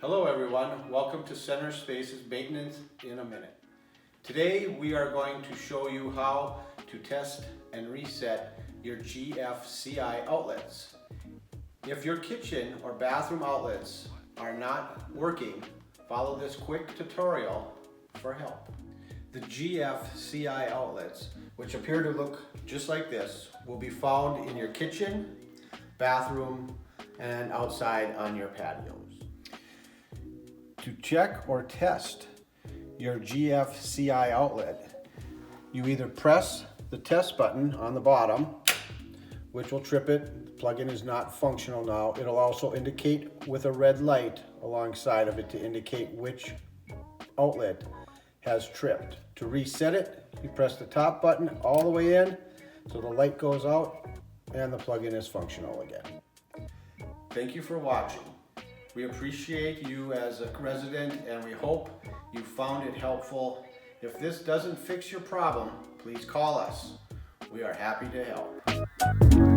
Hello everyone, welcome to Centerspace's Maintenance in a Minute. Today we are going to show you how to test and reset your GFCI outlets. If your kitchen or bathroom outlets are not working, follow this quick tutorial for help. The GFCI outlets, which appear to look just like this, will be found in your kitchen, bathroom, and outside on your patios. To check or test your GFCI outlet, you either press the test button on the bottom, which will trip it. The plug-in is not functional now. It'll also indicate with a red light alongside of it to indicate which outlet has tripped. To reset it, you press the top button all the way in so the light goes out and the plug-in is functional again. Thank you for watching. We appreciate you as a resident and we hope you found it helpful. If this doesn't fix your problem, please call us. We are happy to help.